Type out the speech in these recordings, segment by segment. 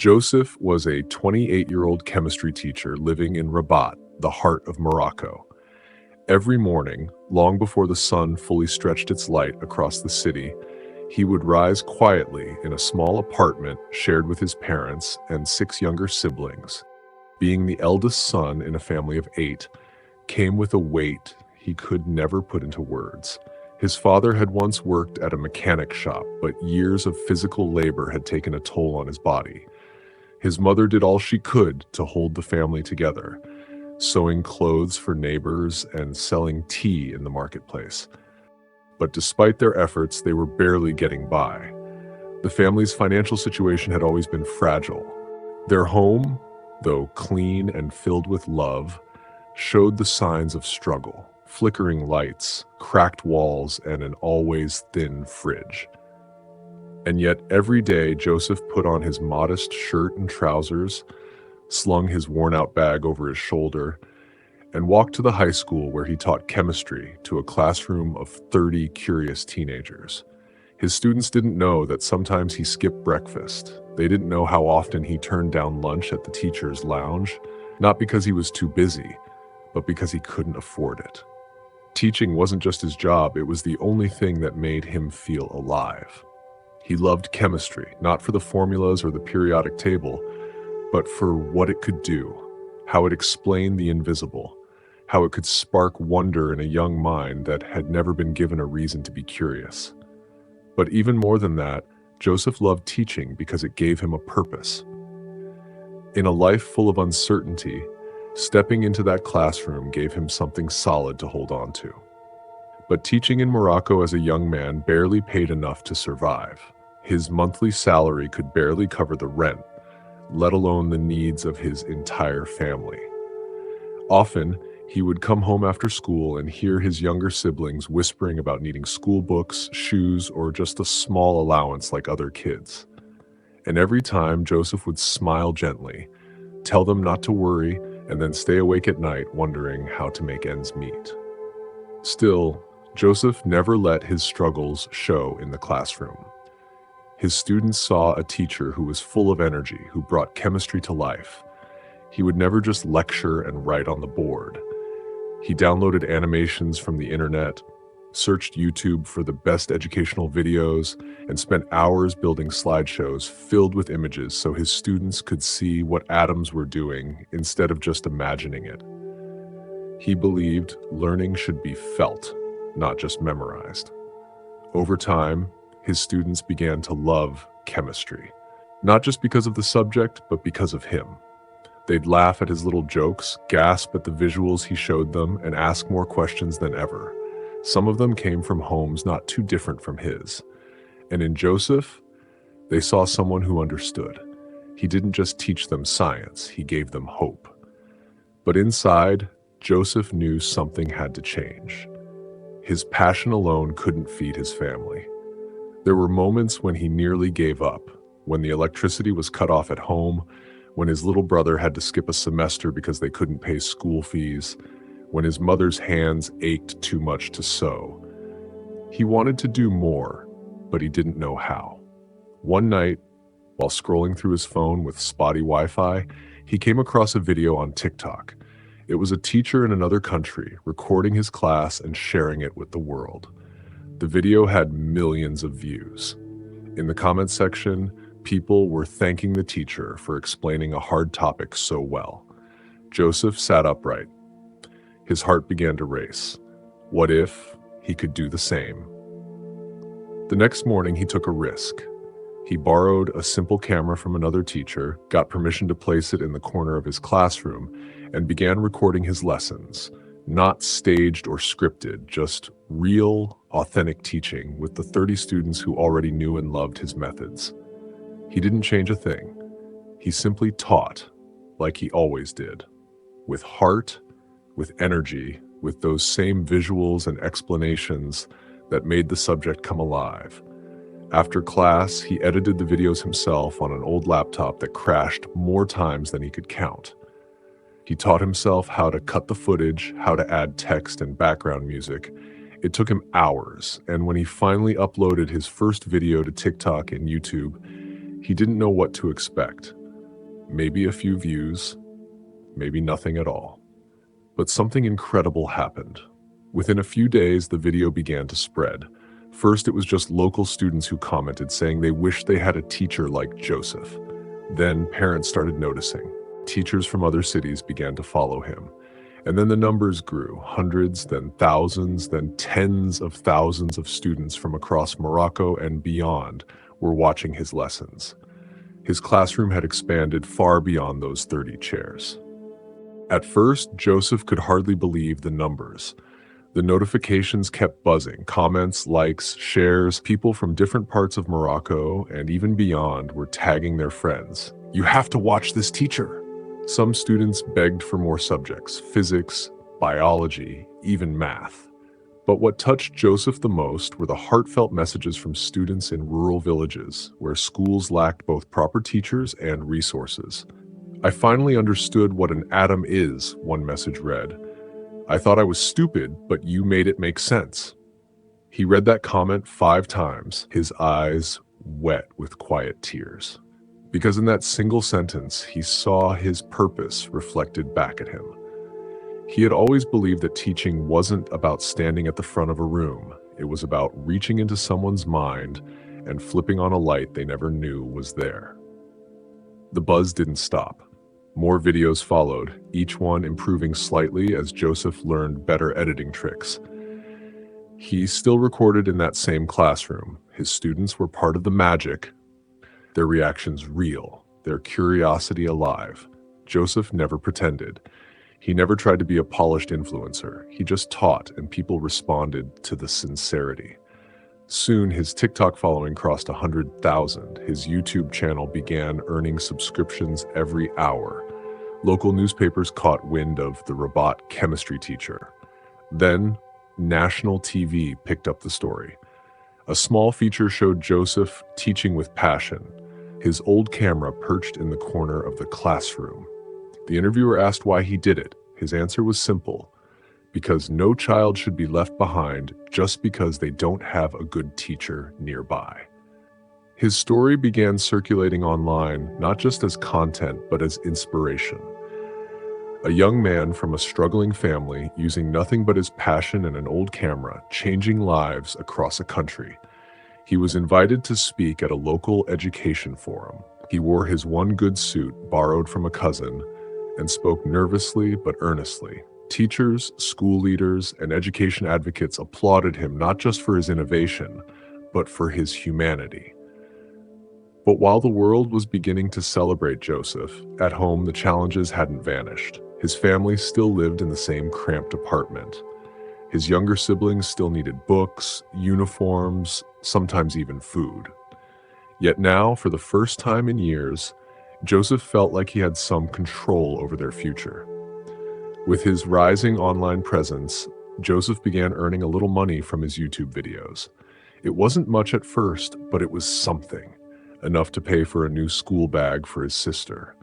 Joseph was a 28-year-old chemistry teacher living in Rabat, the heart of Morocco. Every morning, long before the sun fully stretched its light across the city, he would rise quietly in a small apartment shared with his parents and six younger siblings. Being the eldest son in a family of 8 came with a weight he could never put into words. His father had once worked at a mechanic shop, but years of physical labor had taken a toll on his body. His mother did all she could to hold the family together, sewing clothes for neighbors and selling tea in the marketplace. But despite their efforts, they were barely getting by. The family's financial situation had always been fragile. Their home, though clean and filled with love, showed the signs of struggle: flickering lights, cracked walls, and an always thin fridge. And yet every day Joseph put on his modest shirt and trousers, slung his worn-out bag over his shoulder, and walked to the high school where he taught chemistry to a classroom of 30 curious teenagers. His students didn't know that sometimes he skipped breakfast. They didn't know how often he turned down lunch at the teacher's lounge, not because he was too busy, but because he couldn't afford it. Teaching wasn't just his job, it was the only thing that made him feel alive. He loved chemistry, not for the formulas or the periodic table, but for what it could do, how it explained the invisible, how it could spark wonder in a young mind that had never been given a reason to be curious. But even more than that, Joseph loved teaching because it gave him a purpose. In a life full of uncertainty, stepping into that classroom gave him something solid to hold on to. But teaching in Morocco as a young man barely paid enough to survive. His monthly salary could barely cover the rent, let alone the needs of his entire family. Often, he would come home after school and hear his younger siblings whispering about needing school books, shoes, or just a small allowance like other kids. And every time, Joseph would smile gently, tell them not to worry, and then stay awake at night wondering how to make ends meet. Still, Joseph never let his struggles show in the classroom. His students saw a teacher who was full of energy, who brought chemistry to life. He would never just lecture and write on the board. He downloaded animations from the internet, searched YouTube for the best educational videos, and spent hours building slideshows filled with images so his students could see what atoms were doing instead of just imagining it. He believed learning should be felt, not just memorized. Over time, his students began to love chemistry, not just because of the subject, but because of him. They'd laugh at his little jokes, gasp at the visuals he showed them, and ask more questions than ever. Some of them came from homes not too different from his. And in Joseph, they saw someone who understood. He didn't just teach them science, he gave them hope. But inside, Joseph knew something had to change. His passion alone couldn't feed his family. There were moments when he nearly gave up, when the electricity was cut off at home, when his little brother had to skip a semester because they couldn't pay school fees, when his mother's hands ached too much to sew. He wanted to do more, but he didn't know how. One night, while scrolling through his phone with spotty Wi-Fi, he came across a video on TikTok. It was a teacher in another country recording his class and sharing it with the world. The video had millions of views. In the comments section, people were thanking the teacher for explaining a hard topic so well. Joseph sat upright. His heart began to race. What if he could do the same? The next morning, he took a risk. He borrowed a simple camera from another teacher, got permission to place it in the corner of his classroom, and began recording his lessons. Not staged or scripted, just real, authentic teaching with the 30 students who already knew and loved his methods. He didn't change a thing. He simply taught, like he always did, with heart, with energy, with those same visuals and explanations that made the subject come alive. After class, he edited the videos himself on an old laptop that crashed more times than he could count. He taught himself how to cut the footage, how to add text and background music. It took him hours, and when he finally uploaded his first video to TikTok and YouTube, he didn't know what to expect. Maybe a few views, maybe nothing at all. But something incredible happened. Within a few days, the video began to spread. First, it was just local students who commented saying they wished they had a teacher like Joseph. Then parents started noticing. Teachers from other cities began to follow him. And then the numbers grew, hundreds, then thousands, then tens of thousands of students from across Morocco and beyond were watching his lessons. His classroom had expanded far beyond those 30 chairs. At first, Joseph could hardly believe the numbers. The notifications kept buzzing. Comments, likes, shares. People from different parts of Morocco and even beyond were tagging their friends. "You have to watch this teacher." Some students begged for more subjects: physics, biology, even math. But what touched Joseph the most were the heartfelt messages from students in rural villages, where schools lacked both proper teachers and resources. "I finally understood what an atom is," one message read. "I thought I was stupid, but you made it make sense." He read that comment 5 times, his eyes wet with quiet tears. Because in that single sentence, he saw his purpose reflected back at him. He had always believed that teaching wasn't about standing at the front of a room. It was about reaching into someone's mind and flipping on a light they never knew was there. The buzz didn't stop. More videos followed, each one improving slightly as Joseph learned better editing tricks. He still recorded in that same classroom. His students were part of the magic, their reactions real, their curiosity alive. Joseph never pretended. He never tried to be a polished influencer. He just taught, and people responded to the sincerity. Soon, his TikTok following crossed 100,000. His YouTube channel began earning subscriptions every hour. Local newspapers caught wind of the Rabat chemistry teacher. Then, national TV picked up the story. A small feature showed Joseph teaching with passion, his old camera perched in the corner of the classroom. The interviewer asked why he did it. His answer was simple: because no child should be left behind just because they don't have a good teacher nearby. His story began circulating online, not just as content, but as inspiration. A young man from a struggling family, using nothing but his passion and an old camera, changing lives across a country. He was invited to speak at a local education forum. He wore his one good suit, borrowed from a cousin, and spoke nervously but earnestly. Teachers, school leaders, and education advocates applauded him not just for his innovation, but for his humanity. But while the world was beginning to celebrate Joseph, at home the challenges hadn't vanished. His family still lived in the same cramped apartment. His younger siblings still needed books, uniforms, sometimes even food. Yet now, for the first time in years, Joseph felt like he had some control over their future. With his rising online presence, Joseph began earning a little money from his YouTube videos. It wasn't much at first, but it was something. Enough to pay for a new school bag for his sister.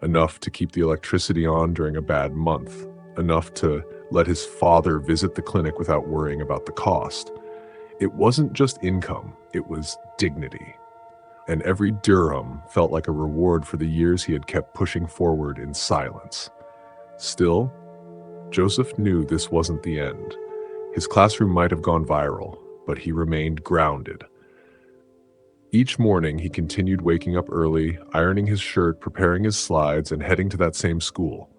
Enough to keep the electricity on during a bad month. Enough to let his father visit the clinic without worrying about the cost. It wasn't just income, it was dignity. And every dirham felt like a reward for the years he had kept pushing forward in silence. Still, Joseph knew this wasn't the end. His classroom might have gone viral, but he remained grounded. Each morning, he continued waking up early, ironing his shirt, preparing his slides, and heading to that same school.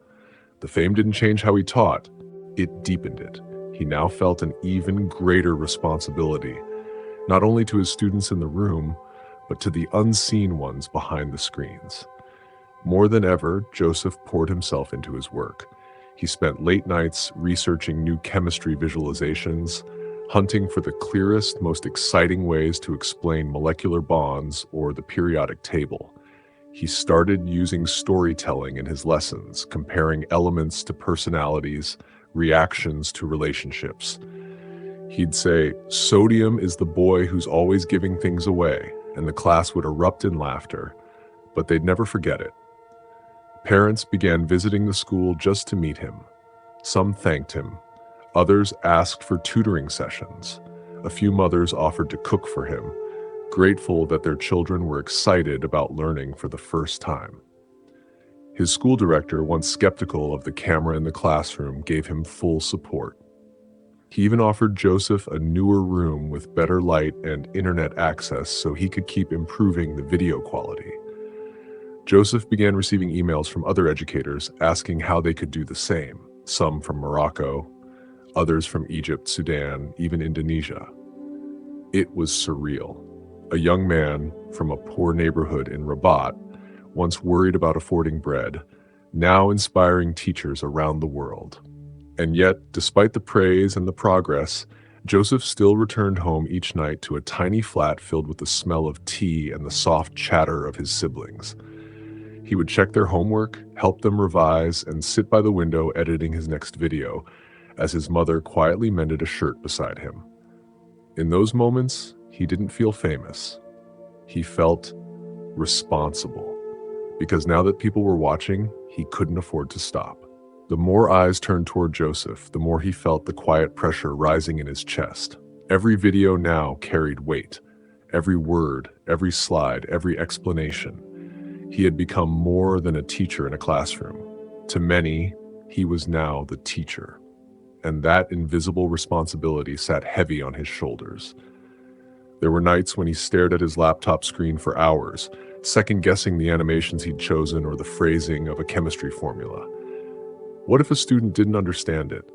The fame didn't change how he taught, it deepened it. He now felt an even greater responsibility, not only to his students in the room, but to the unseen ones behind the screens. More than ever, Joseph poured himself into his work. He spent late nights researching new chemistry visualizations, hunting for the clearest, most exciting ways to explain molecular bonds or the periodic table. He started using storytelling in his lessons, comparing elements to personalities, reactions to relationships. He'd say, "Sodium is the boy who's always giving things away," and the class would erupt in laughter, but they'd never forget it. Parents began visiting the school just to meet him. Some thanked him. Others asked for tutoring sessions. A few mothers offered to cook for him, grateful that their children were excited about learning for the first time. His school director, once skeptical of the camera in the classroom, gave him full support. He even offered Joseph a newer room with better light and internet access so he could keep improving the video quality. Joseph began receiving emails from other educators asking how they could do the same, some from Morocco, others from Egypt, Sudan, even Indonesia. It was surreal. A young man from a poor neighborhood in Rabat, once worried about affording bread, now inspiring teachers around the world. And yet, despite the praise and the progress, Joseph still returned home each night to a tiny flat filled with the smell of tea and the soft chatter of his siblings. He would check their homework, help them revise, and sit by the window editing his next video as his mother quietly mended a shirt beside him. In those moments, he didn't feel famous. He felt responsible, because now that people were watching, he couldn't afford to stop. The more eyes turned toward Joseph, the more he felt the quiet pressure rising in his chest. Every video now carried weight. Every word, every slide, every explanation. He had become more than a teacher in a classroom. To many, he was now the teacher. And that invisible responsibility sat heavy on his shoulders. There were nights when he stared at his laptop screen for hours, second-guessing the animations he'd chosen or the phrasing of a chemistry formula. What if a student didn't understand it?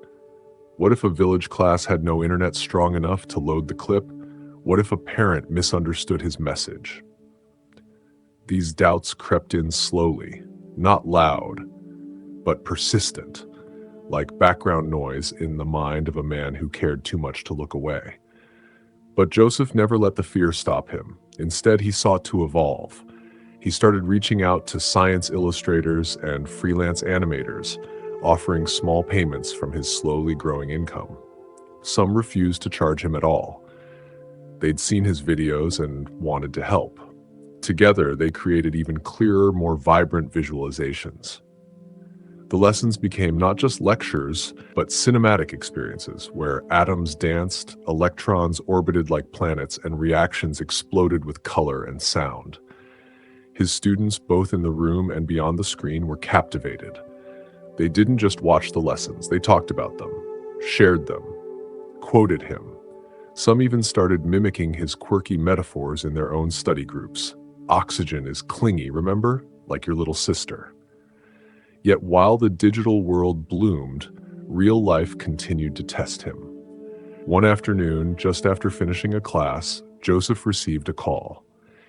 What if a village class had no internet strong enough to load the clip? What if a parent misunderstood his message? These doubts crept in slowly, not loud, but persistent, like background noise in the mind of a man who cared too much to look away. But Joseph never let the fear stop him. Instead, he sought to evolve. He started reaching out to science illustrators and freelance animators, offering small payments from his slowly growing income. Some refused to charge him at all. They'd seen his videos and wanted to help. Together, they created even clearer, more vibrant visualizations. The lessons became not just lectures, but cinematic experiences where atoms danced, electrons orbited like planets, and reactions exploded with color and sound. His students, both in the room and beyond the screen, were captivated. They didn't just watch the lessons, they talked about them, shared them, quoted him. Some even started mimicking his quirky metaphors in their own study groups. Oxygen is clingy, remember? Like your little sister. Yet while the digital world bloomed, real life continued to test him. One afternoon, just after finishing a class, Joseph received a call.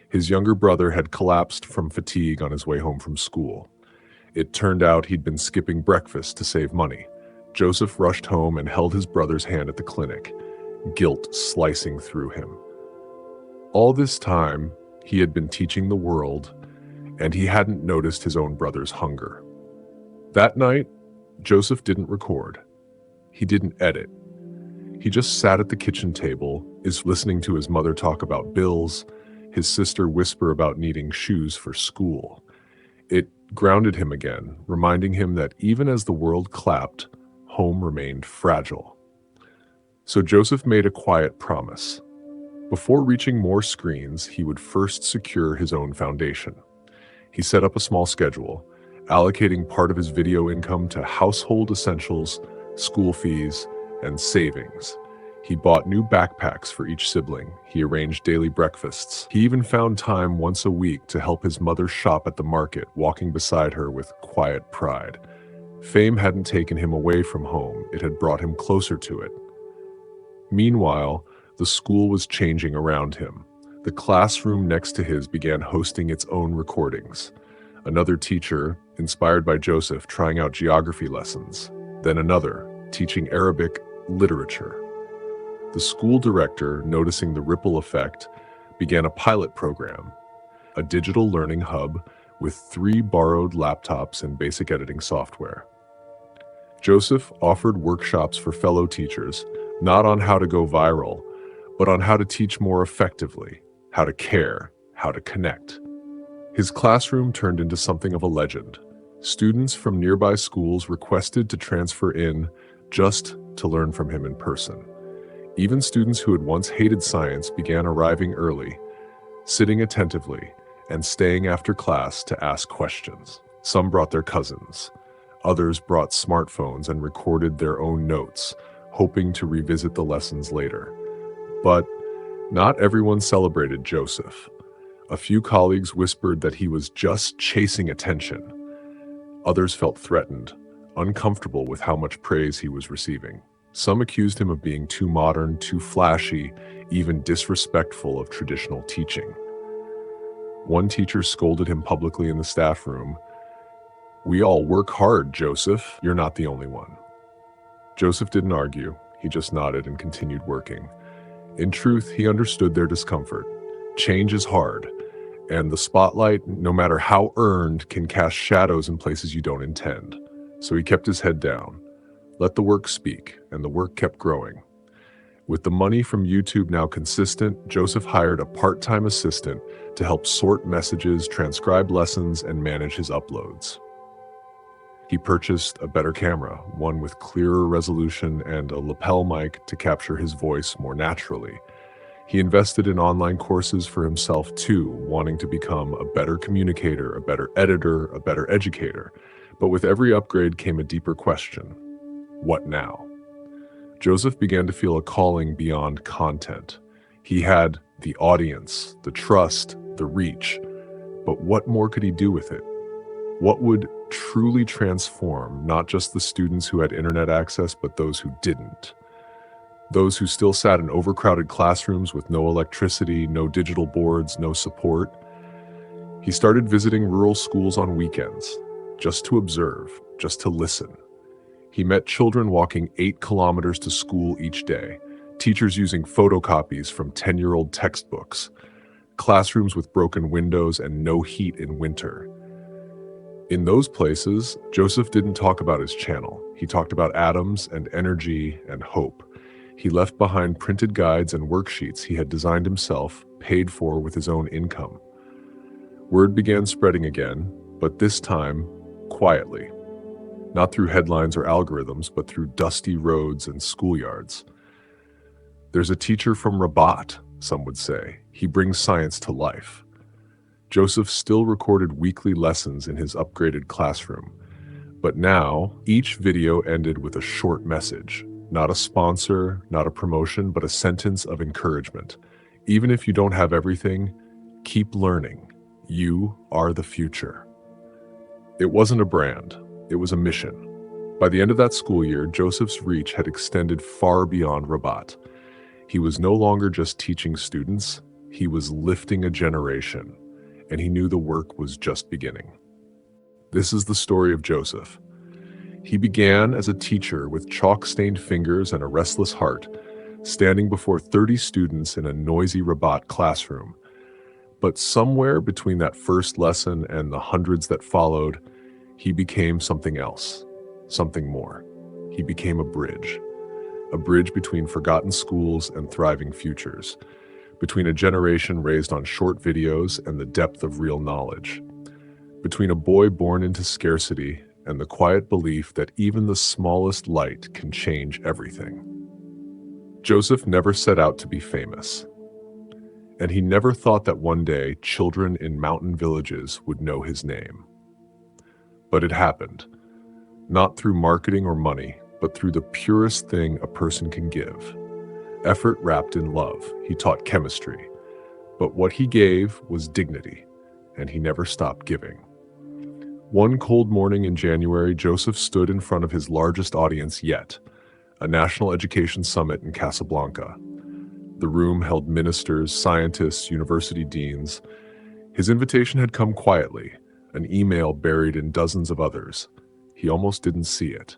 His younger brother had collapsed from fatigue on his way home from school. It turned out he'd been skipping breakfast to save money. Joseph rushed home and held his brother's hand at the clinic, guilt slicing through him. All this time, he had been teaching the world, and he hadn't noticed his own brother's hunger. That night, Joseph didn't record. He didn't edit. He just sat at the kitchen table, listening to his mother talk about bills, his sister whisper about needing shoes for school. It grounded him again, reminding him that even as the world clapped, home remained fragile. So Joseph made a quiet promise. Before reaching more screens, he would first secure his own foundation. He set up a small schedule, allocating part of his video income to household essentials, school fees, and savings. He bought new backpacks for each sibling. He arranged daily breakfasts. He even found time once a week to help his mother shop at the market, walking beside her with quiet pride. Fame hadn't taken him away from home. It had brought him closer to it. Meanwhile, the school was changing around him. The classroom next to his began hosting its own recordings. Another teacher, inspired by Joseph, trying out geography lessons. Then another, teaching Arabic literature. The school director, noticing the ripple effect, began a pilot program, a digital learning hub with 3 borrowed laptops and basic editing software. Joseph offered workshops for fellow teachers, not on how to go viral, but on how to teach more effectively, how to care, how to connect. His classroom turned into something of a legend. Students from nearby schools requested to transfer in just to learn from him in person. Even students who had once hated science began arriving early, sitting attentively, and staying after class to ask questions. Some brought their cousins. Others brought smartphones and recorded their own notes, hoping to revisit the lessons later. But not everyone celebrated Joseph. A few colleagues whispered that he was just chasing attention. Others felt threatened, uncomfortable with how much praise he was receiving. Some accused him of being too modern, too flashy, even disrespectful of traditional teaching. One teacher scolded him publicly in the staff room. "We all work hard, Joseph. You're not the only one." Joseph didn't argue. He just nodded and continued working. In truth, he understood their discomfort. Change is hard, and the spotlight, no matter how earned, can cast shadows in places you don't intend. So he kept his head down. Let the work speak, and the work kept growing. With the money from YouTube now consistent, Joseph hired a part-time assistant to help sort messages, transcribe lessons, and manage his uploads. He purchased a better camera, one with clearer resolution and a lapel mic to capture his voice more naturally. He invested in online courses for himself too, wanting to become a better communicator, a better editor, a better educator. But with every upgrade came a deeper question: what now? Joseph began to feel a calling beyond content. He had the audience, the trust, the reach, but what more could he do with it? What would truly transform not just the students who had internet access, but those who didn't? Those who still sat in overcrowded classrooms with no electricity, no digital boards, no support. He started visiting rural schools on weekends, just to observe, just to listen. He met children walking 8 kilometers to school each day, teachers using photocopies from 10-year-old textbooks, classrooms with broken windows and no heat in winter. In those places, Joseph didn't talk about his channel. He talked about atoms and energy and hope. He left behind printed guides and worksheets he had designed himself, paid for with his own income. Word began spreading again, but this time, quietly. Not through headlines or algorithms, but through dusty roads and schoolyards. There's a teacher from Rabat, some would say. He brings science to life. Joseph still recorded weekly lessons in his upgraded classroom. But now, each video ended with a short message. Not a sponsor, not a promotion, but a sentence of encouragement. Even if you don't have everything, keep learning. You are the future. It wasn't a brand. It was a mission. By the end of that school year, Joseph's reach had extended far beyond Rabat. He was no longer just teaching students, he was lifting a generation, and he knew the work was just beginning. This is the story of Joseph. He began as a teacher with chalk-stained fingers and a restless heart, standing before 30 students in a noisy Rabat classroom. But somewhere between that first lesson and the hundreds that followed, he became something else, something more. He became a bridge between forgotten schools and thriving futures, between a generation raised on short videos and the depth of real knowledge, between a boy born into scarcity and the quiet belief that even the smallest light can change everything. Joseph never set out to be famous, and he never thought that one day children in mountain villages would know his name. But it happened, not through marketing or money, but through the purest thing a person can give. Effort wrapped in love. He taught chemistry. But what he gave was dignity, and he never stopped giving. One cold morning in January, Joseph stood in front of his largest audience yet, a national education summit in Casablanca. The room held ministers, scientists, university deans. His invitation had come quietly, an email buried in dozens of others. He almost didn't see it.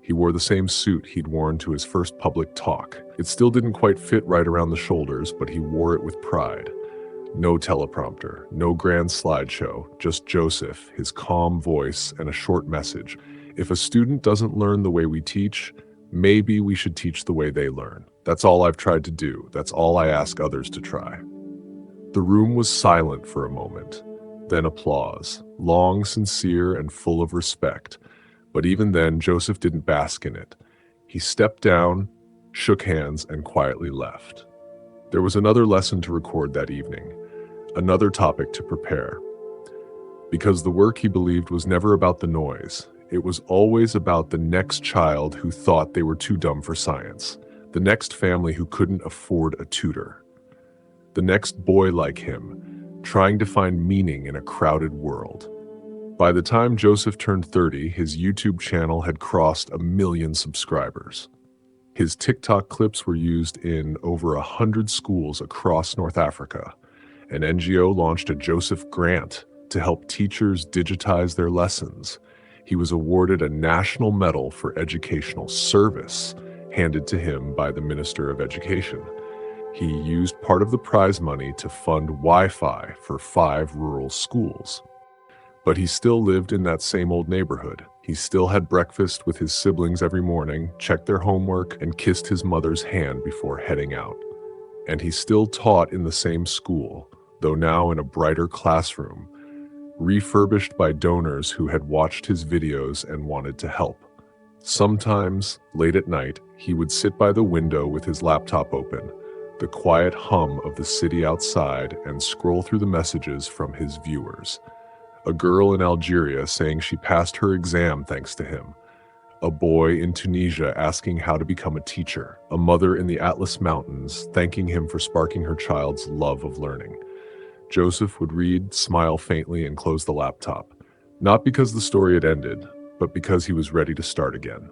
He wore the same suit he'd worn to his first public talk. It still didn't quite fit right around the shoulders, but he wore it with pride. No teleprompter, no grand slideshow, just Joseph, his calm voice, and a short message. If a student doesn't learn the way we teach, maybe we should teach the way they learn. That's all I've tried to do. That's all I ask others to try. The room was silent for a moment. Then applause, long, sincere, and full of respect. But even then, Joseph didn't bask in it. He stepped down, shook hands, and quietly left. There was another lesson to record that evening, another topic to prepare. because the work he believed was never about the noise. It was always about the next child who thought they were too dumb for science, the next family who couldn't afford a tutor, the next boy like him, trying to find meaning in a crowded world. By the time Joseph turned 30, his YouTube channel had crossed 1 million subscribers. His TikTok clips were used in over 100 schools across North Africa. An NGO launched a Joseph Grant to help teachers digitize their lessons. He was awarded a national medal for educational service, handed to him by the Minister of Education. He used part of the prize money to fund Wi-Fi for 5 rural schools. But he still lived in that same old neighborhood. He still had breakfast with his siblings every morning, checked their homework, and kissed his mother's hand before heading out. And he still taught in the same school, though now in a brighter classroom, refurbished by donors who had watched his videos and wanted to help. Sometimes, late at night, he would sit by the window with his laptop open, the quiet hum of the city outside, and scroll through the messages from his viewers. A girl in Algeria saying she passed her exam thanks to him. A boy in Tunisia asking how to become a teacher. A mother in the Atlas Mountains thanking him for sparking her child's love of learning. Joseph would read, smile faintly, and close the laptop. Not because the story had ended, but because he was ready to start again.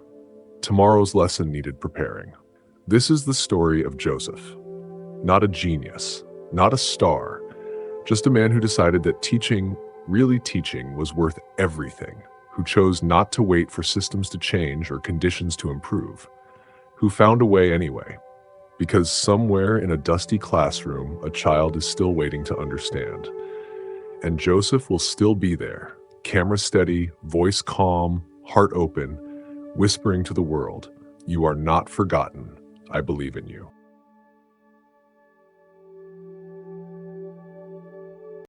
Tomorrow's lesson needed preparing. This is the story of Joseph. Not a genius, not a star, just a man who decided that teaching, really teaching, was worth everything, who chose not to wait for systems to change or conditions to improve, who found a way anyway, because somewhere in a dusty classroom, a child is still waiting to understand. And Joseph will still be there, camera steady, voice calm, heart open, whispering to the world, "You are not forgotten. I believe in you."